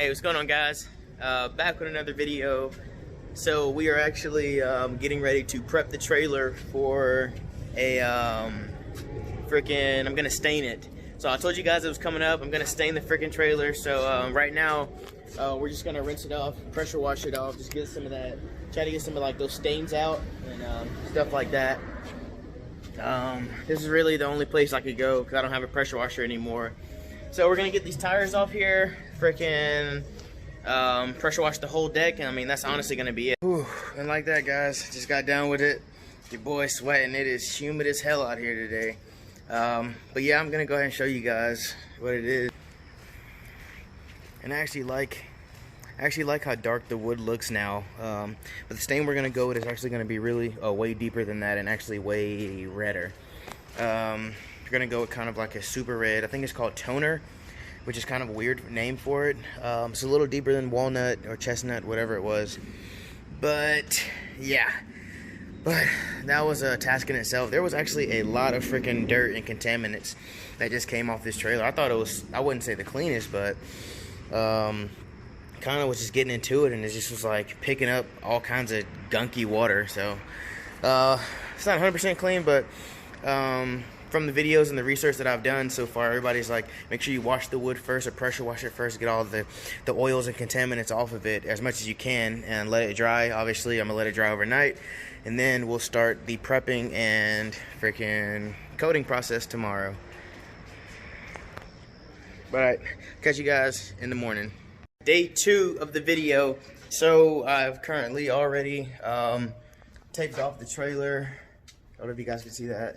Hey, what's going on, guys? Back with another video. So we are actually getting ready to prep the trailer for a I'm gonna stain it. So I told you guys it was coming up. I'm gonna stain the freaking trailer. So right now we're just gonna rinse it off, pressure wash it off, just get some of that, try to get some of like those stains out and stuff like that. This is really the only place I could go because I don't have a pressure washer anymore. So we're gonna get these tires off here, freaking pressure wash the whole deck, and I mean that's honestly gonna be it. Whew, and like that, guys, just got done with it. Your boy's sweating. It is humid as hell out here today. But yeah, I'm gonna go ahead and show you guys what it is. And I actually like how dark the wood looks now. But the stain we're gonna go with is actually gonna be really way deeper than that and actually way redder. We're gonna go with kind of like a super red. I think it's called toner, which is kind of a weird name for it. It's a little deeper than walnut or chestnut, whatever it was. But yeah, but that was a task in itself. There was actually a lot of freaking dirt and contaminants that just came off this trailer. I thought it was, I wouldn't say the cleanest, but kind of was just getting into it, and it just was like picking up all kinds of gunky water. So it's not 100% clean, but from the videos and the research that I've done so far, everybody's like, make sure you wash the wood first or pressure wash it first, get all the oils and contaminants off of it as much as you can, and let it dry. Obviously, I'm gonna let it dry overnight, and then we'll start the prepping and freaking coating process tomorrow. But alright, catch you guys in the morning. Day 2 of the video. So I've currently already taped off the trailer. I don't know if you guys can see that.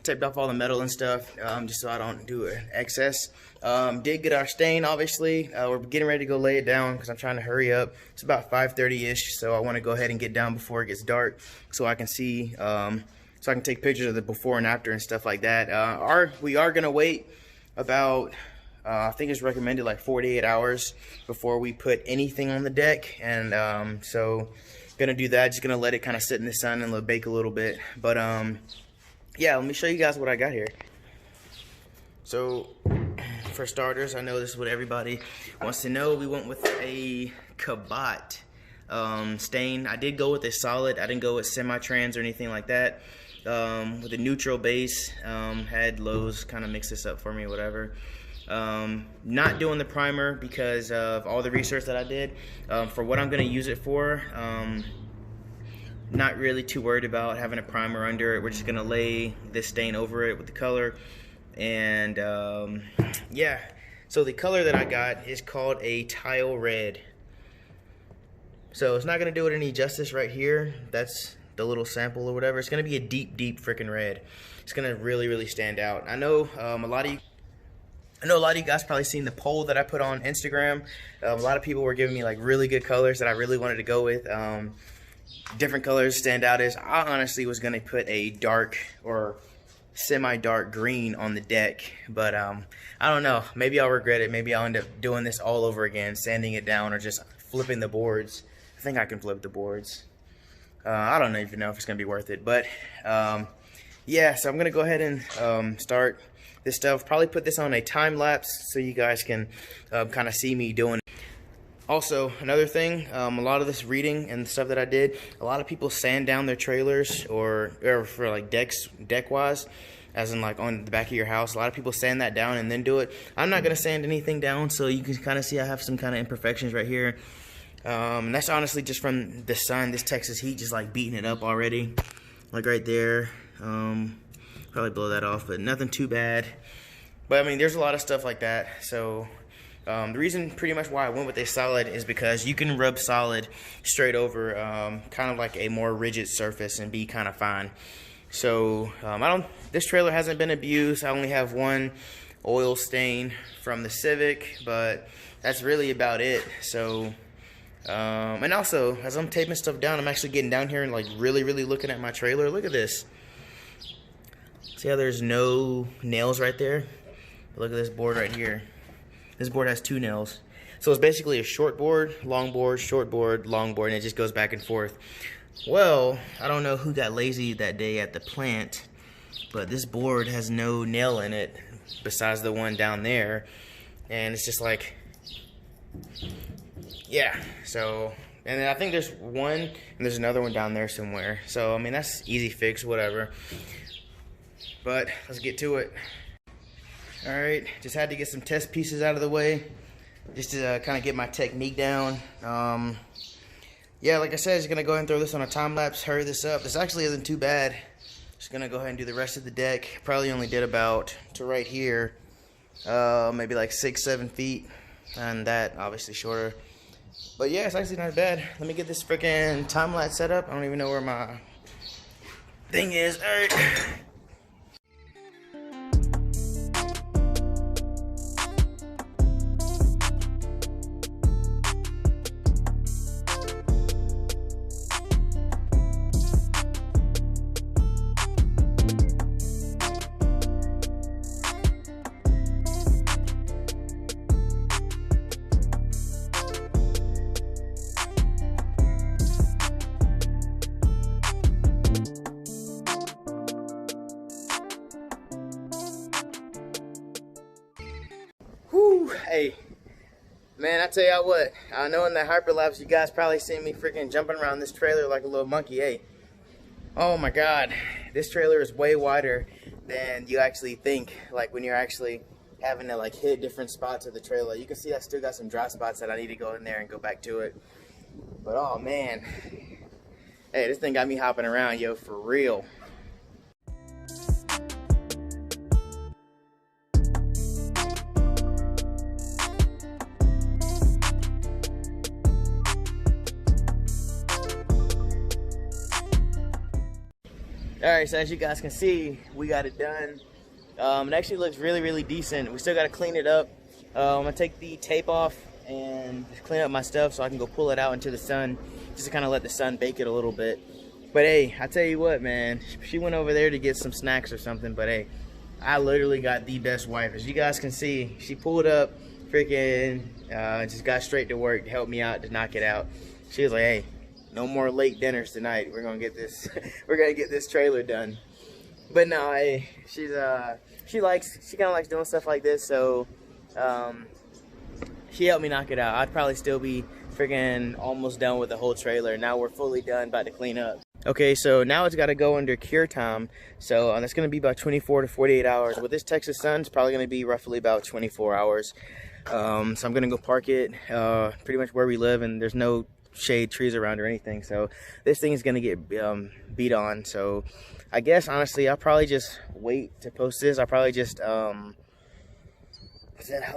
Taped off all the metal and stuff, just so I don't do an excess. Did get our stain, obviously. We're getting ready to go lay it down because I'm trying to hurry up. It's about 5:30-ish, so I want to go ahead and get down before it gets dark so I can see, so I can take pictures of the before and after and stuff like that. We are going to wait about, I think it's recommended like 48 hours before we put anything on the deck. And so gonna do that, just gonna let it kind of sit in the sun and let it bake a little bit. But yeah, let me show you guys what I got here. So, for starters, I know this is what everybody wants to know. We went with a Cabot stain. I did go with a solid. I didn't go with semi-trans or anything like that. With a neutral base. Had Lowe's kind of mix this up for me, whatever. Not doing the primer because of all the research that I did. For what I'm going to use it for, not really too worried about having a primer under it. We're just gonna lay this stain over it with the color. And yeah, so the color that I got is called a tile red. So it's not gonna do it any justice right here. That's the little sample or whatever. It's gonna be a deep freaking red. It's gonna really stand out. I know a lot of you guys probably seen the poll that I put on Instagram. A lot of people were giving me like really good colors that I really wanted to go with. Different colors stand out as I honestly was gonna put a dark or semi-dark green on the deck, but I don't know, maybe I'll regret it. Maybe I'll end up doing this all over again, sanding it down or just flipping the boards. I think I can flip the boards. I don't even know if it's gonna be worth it, but yeah, so I'm gonna go ahead and start this stuff. Probably put this on a time lapse so you guys can kind of see me doing it. Also, another thing, a lot of this reading and stuff that I did, a lot of people sand down their trailers or for like deck-wise, as in like on the back of your house. A lot of people sand that down and then do it. I'm not going to sand anything down, so you can kind of see I have some kind of imperfections right here. And that's honestly just from the sun, this Texas heat just like beating it up already. Like right there. Probably blow that off, but nothing too bad. But I mean, there's a lot of stuff like that, so... the reason pretty much why I went with a solid is because you can rub solid straight over kind of like a more rigid surface and be kind of fine. So this trailer hasn't been abused. I only have one oil stain from the Civic, but that's really about it. So and also as I'm taping stuff down, I'm actually getting down here and like really looking at my trailer. Look at this. See how there's no nails right there? Look at this board right here. This board has 2 nails. So it's basically a short board, long board, short board, long board, and it just goes back and forth. Well, I don't know who got lazy that day at the plant, but this board has no nail in it besides the one down there. And it's just like, yeah, so, and then I think there's one, and there's another one down there somewhere. So, I mean, that's easy fix, whatever. But let's get to it. All right, just had to get some test pieces out of the way, just to kind of get my technique down. Yeah, like I said, just gonna go ahead and throw this on a time lapse, hurry this up. This actually isn't too bad. Just gonna go ahead and do the rest of the deck. Probably only did about to right here, maybe like 6-7 feet, and that obviously shorter. But yeah, it's actually not bad. Let me get this freaking time lapse set up. I don't even know where my thing is. All right. Hey, man, I tell y'all what, I know in the hyperlapse you guys probably seen me freaking jumping around this trailer like a little monkey. Hey, oh my god, this trailer is way wider than you actually think, like when you're actually having to like hit different spots of the trailer. You can see I still got some dry spots that I need to go in there and go back to it. But oh man, hey, this thing got me hopping around, yo, for real. Alright, so as you guys can see, we got it done. It actually looks really, really decent. We still got to clean it up. I'm going to take the tape off and just clean up my stuff so I can go pull it out into the sun, just to kind of let the sun bake it a little bit. But hey, I tell you what, man, she went over there to get some snacks or something, but hey, I literally got the best wife. As you guys can see, she pulled up, freaking, just got straight to work to help me out, to knock it out. She was like, hey, no more late dinners tonight. We're gonna get this. We're gonna get this trailer done. But no, hey, she kind of likes doing stuff like this. So she helped me knock it out. I'd probably still be freaking almost done with the whole trailer. Now we're fully done, about to clean up. Okay, so now it's got to go under cure time. So that's gonna be about 24 to 48 hours. With this Texas sun, it's probably gonna be roughly about 24 hours. So I'm gonna go park it pretty much where we live, and there's no shade trees around or anything, so this thing is gonna get beat on. So I guess honestly I'll probably just wait to post this. I'll probably just I'll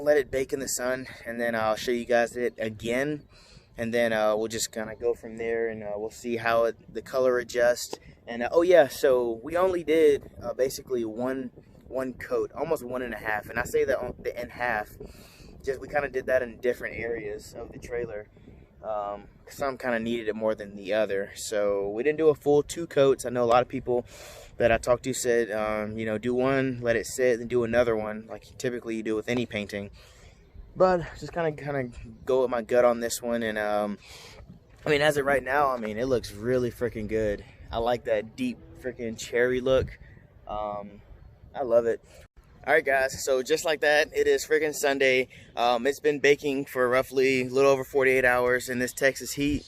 let it bake in the sun, and then I'll show you guys it again, and then we'll just kind of go from there, and we'll see how the color adjusts. And oh yeah, so we only did basically one coat, almost 1.5, and I say that the in half, just we kind of did that in different areas of the trailer. Some kind of needed it more than the other, so we didn't do a full 2 coats. I know a lot of people that I talked to said, you know, do one, let it sit, then do another one, like typically you do with any painting. But just kind of go with my gut on this one, and I mean, as of right now, I mean, it looks really freaking good. I like that deep freaking cherry look. I love it. Alright guys, so just like that, it is freaking Sunday. It's been baking for roughly a little over 48 hours in this Texas heat.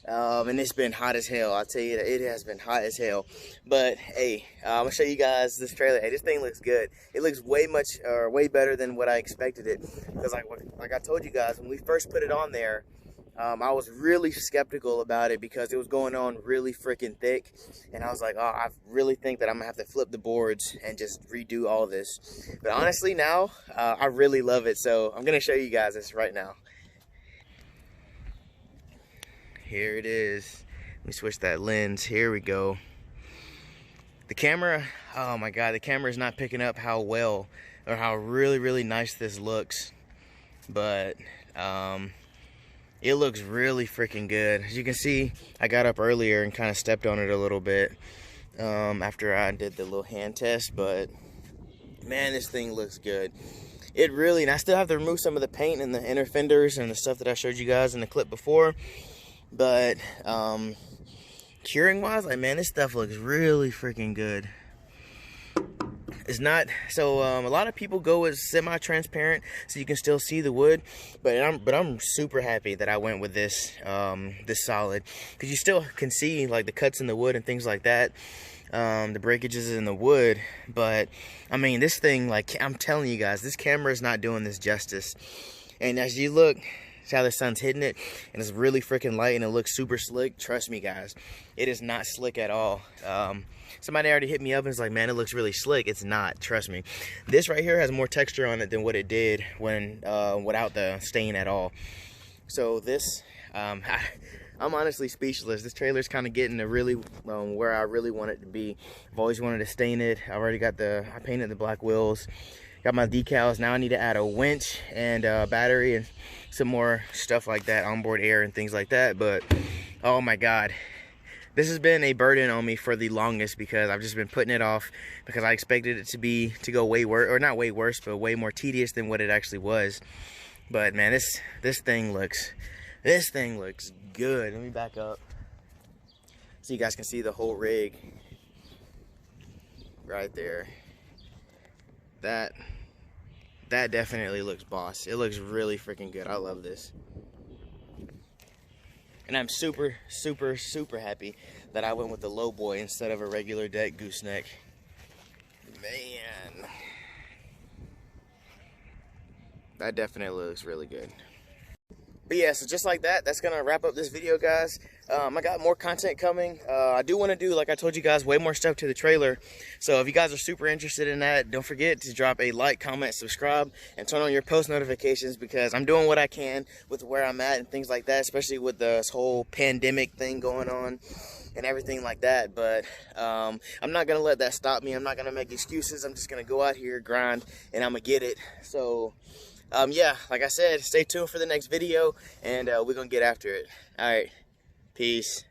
And it's been hot as hell. I'll tell you that it has been hot as hell. But hey, I'm gonna show you guys this trailer. Hey, this thing looks good. It looks way better than what I expected it. Because like I told you guys, when we first put it on there, I was really skeptical about it because it was going on really freaking thick, and I was like, oh, I really think that I'm gonna have to flip the boards and just redo all this. But honestly now, I really love it, so I'm gonna show you guys this right now. Here it is. Let me switch that lens. Here we go. The camera, oh my god, the camera is not picking up how well or how really nice this looks, but it looks really freaking good. As you can see, I got up earlier and kind of stepped on it a little bit after I did the little hand test, but man, this thing looks good. It really, and I still have to remove some of the paint and the inner fenders and the stuff that I showed you guys in the clip before, but curing wise, like, man, this stuff looks really freaking good. It's not so. A lot of people go with semi-transparent, so you can still see the wood. But I'm super happy that I went with this this solid, because you still can see like the cuts in the wood and things like that, the breakages in the wood. But I mean, this thing, like I'm telling you guys, this camera is not doing this justice. And as you look, see how the sun's hitting it, and it's really freaking light, and it looks super slick. Trust me, guys, it is not slick at all. Somebody already hit me up and was like, man, it looks really slick. It's not, trust me. This right here has more texture on it than what it did when without the stain at all. So this, I'm honestly speechless. This trailer's kind of getting to really where I really want it to be. I've always wanted to stain it. I already got I painted the black wheels, got my decals. Now I need to add a winch and a battery and some more stuff like that, onboard air and things like that. But oh my God, this has been a burden on me for the longest, because I've just been putting it off, because I expected it to go way worse, or not way worse, but way more tedious than what it actually was. But man, this thing looks good. Let me back up so you guys can see the whole rig right there. That definitely looks boss. It looks really freaking good. I love this. And I'm super, super, super happy that I went with the low boy instead of a regular deck gooseneck. Man, that definitely looks really good. But yeah, so just like that, that's gonna wrap up this video, guys. I got more content coming. I do want to do, like I told you guys, way more stuff to the trailer. So if you guys are super interested in that, don't forget to drop a like, comment, subscribe, and turn on your post notifications, because I'm doing what I can with where I'm at and things like that, especially with this whole pandemic thing going on and everything like that. But I'm not gonna let that stop me. I'm not gonna make excuses. I'm just gonna go out here, grind, and I'm gonna get it. So yeah, like I said, stay tuned for the next video, and we're gonna get after it. All right, peace.